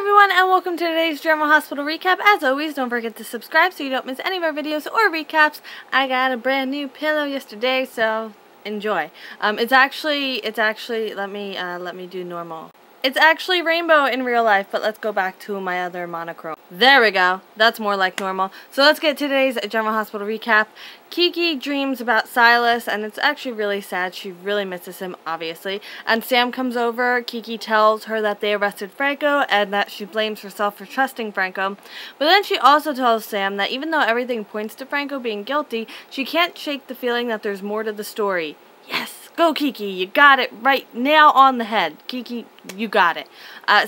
everyone, and welcome to today's General Hospital recap. As always, don't forget to subscribe so you don't miss any of our videos or recaps. I got a brand new pillow yesterday, so enjoy. It's actually let me do normal. It's actually rainbow in real life, but let's go back to my other monochrome. There we go. That's more like normal. So let's get today's General Hospital recap. Kiki dreams about Silas, and it's actually really sad. She really misses him, obviously. And Sam comes over. Kiki tells her that they arrested Franco and that she blames herself for trusting Franco. But then she also tells Sam that even though everything points to Franco being guilty, she can't shake the feeling that there's more to the story. Yes! Go, Kiki. You got it right. Nail on the head. Kiki, you got it.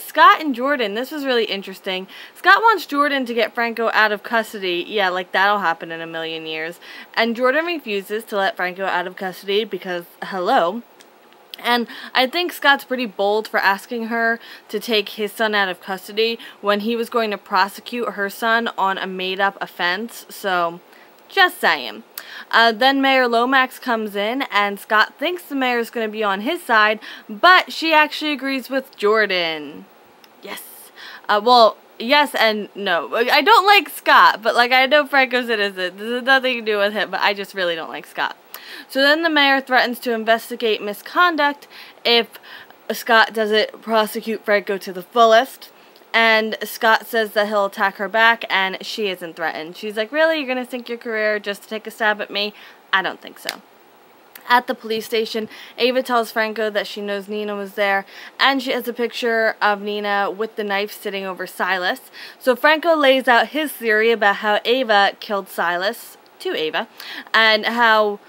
Scott and Jordan. This was really interesting. Scott wants Jordan to get Franco out of custody. Yeah, like that'll happen in a million years. And Jordan refuses to let Franco out of custody because, hello. And I think Scott's pretty bold for asking her to take his son out of custody when he was going to prosecute her son on a made-up offense. So, just saying. Then Mayor Lomax comes in, and Scott thinks the mayor's going to be on his side, but she actually agrees with Jordan. Yes. Well, yes and no. I don't like Scott, but like I know Franco's innocent. This has nothing to do with him, but I just really don't like Scott. So then the mayor threatens to investigate misconduct if Scott doesn't prosecute Franco to the fullest. And Scott says that he'll attack her back, and she isn't threatened. She's like, really? You're going to sink your career just to take a stab at me? I don't think so. At the police station, Ava tells Franco that she knows Nina was there, and she has a picture of Nina with the knife sitting over Silas. So Franco lays out his theory about how Ava killed Silas to Ava, and how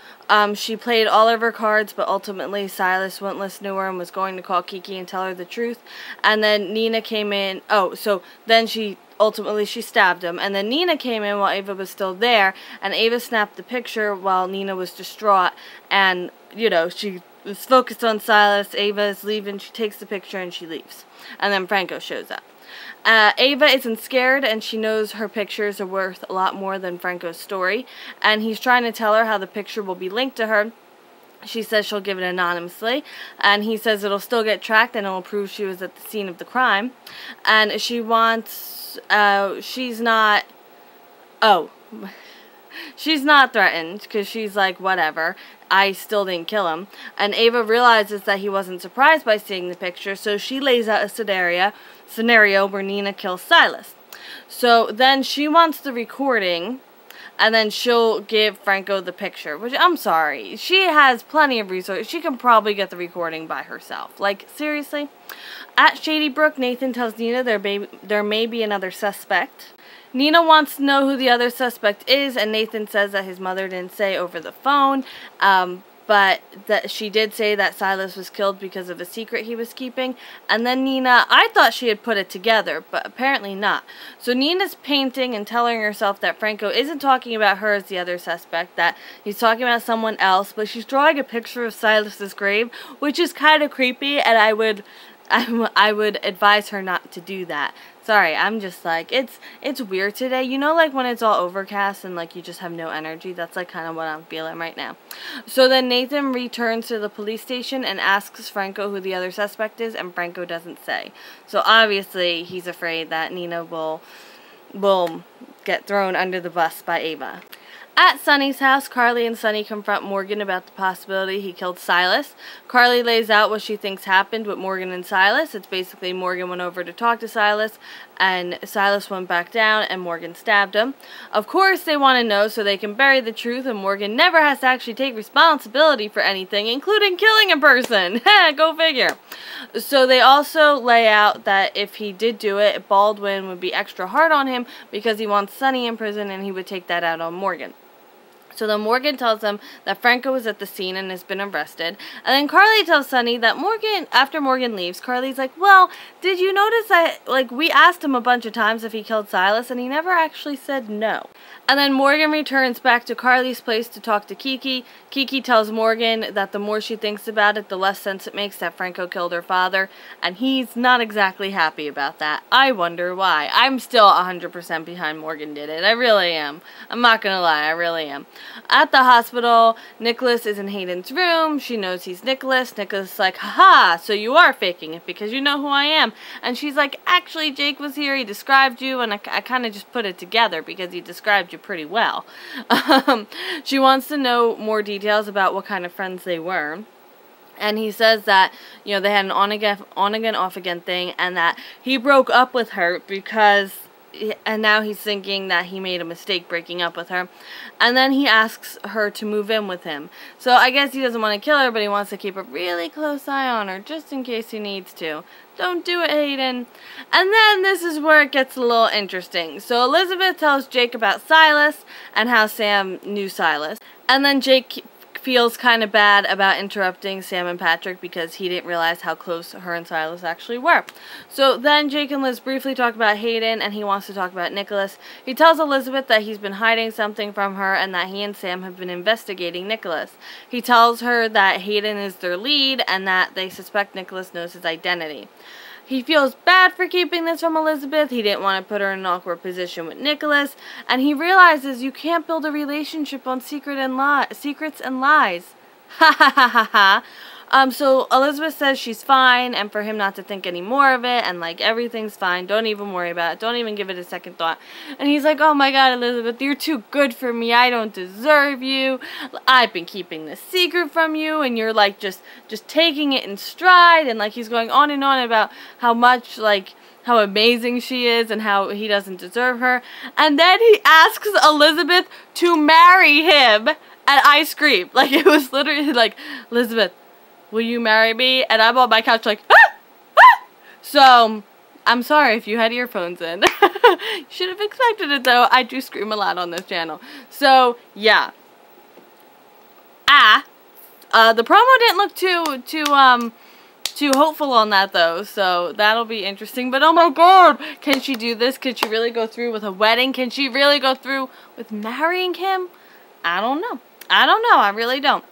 she played all of her cards, but ultimately Silas wouldn't listen to her and was going to call Kiki and tell her the truth. And then Nina came in. Oh, so then she stabbed him. And then Nina came in while Ava was still there. And Ava snapped the picture while Nina was distraught. And, you know, she was focused on Silas. Ava is leaving. She takes the picture and she leaves. And then Franco shows up. Ava isn't scared, and she knows her pictures are worth a lot more than Franco's story, and he's trying to tell her how the picture will be linked to her. She says she'll give it anonymously, and he says it'll still get tracked and it'll prove she was at the scene of the crime. And she wants, she's not threatened, because she's like, whatever, I still didn't kill him. And Ava realizes that he wasn't surprised by seeing the picture, so she lays out a scenario where Nina kills Silas. So then she wants the recording, and then she'll give Franco the picture, which, I'm sorry, she has plenty of resources. She can probably get the recording by herself. Like, seriously? At Shady Brook, Nathan tells Nina there may be another suspect. Nina wants to know who the other suspect is, and Nathan says that his mother didn't say over the phone, but that she did say that Silas was killed because of a secret he was keeping. And then Nina, I thought she had put it together, but apparently not. So Nina's painting and telling herself that Franco isn't talking about her as the other suspect, that he's talking about someone else, but she's drawing a picture of Silas's grave, which is kind of creepy, and I would advise her not to do that. Sorry, I'm just like, it's weird today. You know, like when it's all overcast and like you just have no energy? That's like kind of what I'm feeling right now. So then Nathan returns to the police station and asks Franco who the other suspect is, and Franco doesn't say. So obviously he's afraid that Nina will get thrown under the bus by Ava. At Sunny's house, Carly and Sunny confront Morgan about the possibility he killed Silas. Carly lays out what she thinks happened with Morgan and Silas. It's basically Morgan went over to talk to Silas, and Silas went back down, and Morgan stabbed him. Of course, they want to know so they can bury the truth, and Morgan never has to actually take responsibility for anything, including killing a person. Go figure. So they also lay out that if he did do it, Baldwin would be extra hard on him because he wants Sunny in prison, and he would take that out on Morgan. So then Morgan tells them that Franco was at the scene and has been arrested. And then Carly tells Sunny that after Morgan leaves, Carly's like, well, did you notice that, like, we asked him a bunch of times if he killed Silas, and he never actually said no. And then Morgan returns back to Carly's place to talk to Kiki. Kiki tells Morgan that the more she thinks about it, the less sense it makes that Franco killed her father. And he's not exactly happy about that. I wonder why. I'm still 100% behind Morgan did it. I really am. I'm not gonna lie, I really am. At the hospital, Nicholas is in Hayden's room. She knows he's Nicholas. Nicholas is like, haha, so you are faking it because you know who I am. And she's like, actually, Jake was here. He described you, and I kind of just put it together because he described you pretty well. She wants to know more details about what kind of friends they were. And he says that, you know, they had an on-again, off-again thing, and that he broke up with her because... and now he's thinking that he made a mistake breaking up with her. And then he asks her to move in with him. So I guess he doesn't want to kill her, but he wants to keep a really close eye on her, just in case he needs to. Don't do it, Hayden. And then this is where it gets a little interesting. So Elizabeth tells Jake about Silas and how Sam knew Silas. And then Jake feels kind of bad about interrupting Sam and Patrick because he didn't realize how close her and Silas actually were. So then Jake and Liz briefly talk about Hayden, and he wants to talk about Nicholas. He tells Elizabeth that he's been hiding something from her and that he and Sam have been investigating Nicholas. He tells her that Hayden is their lead and that they suspect Nicholas knows his identity. He feels bad for keeping this from Elizabeth. He didn't want to put her in an awkward position with Nicholas. And he realizes you can't build a relationship on secrets and lies. Ha ha ha ha ha. So Elizabeth says she's fine and for him not to think any more of it and like everything's fine. Don't even worry about it. Don't even give it a second thought. And he's like, oh my God, Elizabeth, you're too good for me. I don't deserve you. I've been keeping this secret from you and you're like just taking it in stride. And like he's going on and on about how much like how amazing she is and how he doesn't deserve her. And then he asks Elizabeth to marry him at ice cream. Like it was literally like, Elizabeth, will you marry me? And I'm on my couch like, ah! Ah! So, I'm sorry if you had earphones in. You should have expected it though. I do scream a lot on this channel. So, yeah. The promo didn't look too hopeful on that though. So, that'll be interesting. But oh my God, can she do this? Can she really go through with a wedding? Can she really go through with marrying him? I don't know. I really don't.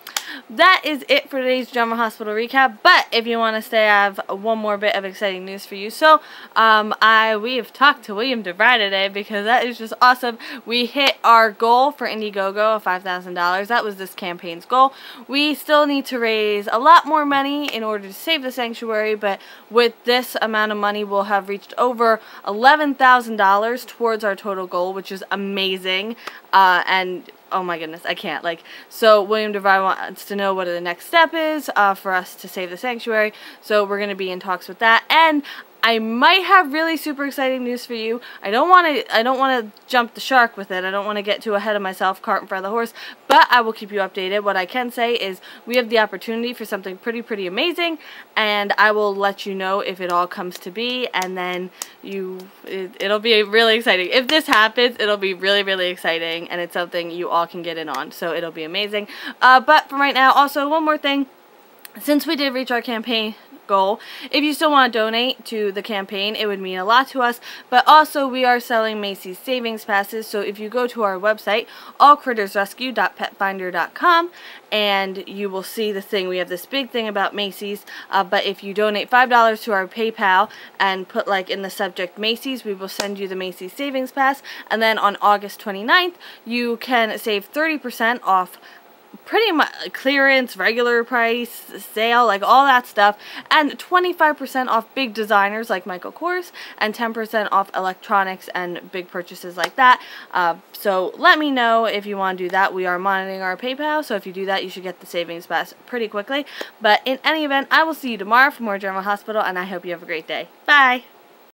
That is it for today's General Hospital recap, but if you want to stay, I have one more bit of exciting news for you. So, we have talked to William DeVry today because that is just awesome. We hit our goal for Indiegogo of $5,000. That was this campaign's goal. We still need to raise a lot more money in order to save the sanctuary, but with this amount of money, we'll have reached over $11,000 towards our total goal, which is amazing, and oh my goodness, I can't. So William DeVry wants to know what the next step is for us to save the sanctuary. So we're going to be in talks with that. And I might have really super exciting news for you. I don't want to jump the shark with it. I don't want to get too ahead of myself, cart in front of the horse, but I will keep you updated. What I can say is we have the opportunity for something pretty amazing, and I will let you know if it all comes to be, and then it'll be really exciting. If this happens, it'll be really exciting, and it's something you all can get in on, so it'll be amazing. But for right now, also one more thing. Since we did reach our campaign goal, if you still want to donate to the campaign, it would mean a lot to us. But also we are selling Macy's savings passes, so if you go to our website, allcrittersrescue.petfinder.com, and you will see the thing. We have this big thing about Macy's, but if you donate $5 to our PayPal and put in the subject Macy's, we will send you the Macy's savings pass, and then on August 29th you can save 30% off pretty much clearance, regular price, sale, all that stuff, and 25% off big designers like Michael Kors, and 10% off electronics and big purchases like that. So let me know if you want to do that. We are monitoring our PayPal, so if you do that, you should get the savings pass pretty quickly. But in any event, I will see you tomorrow for more General Hospital, and I hope you have a great day. Bye!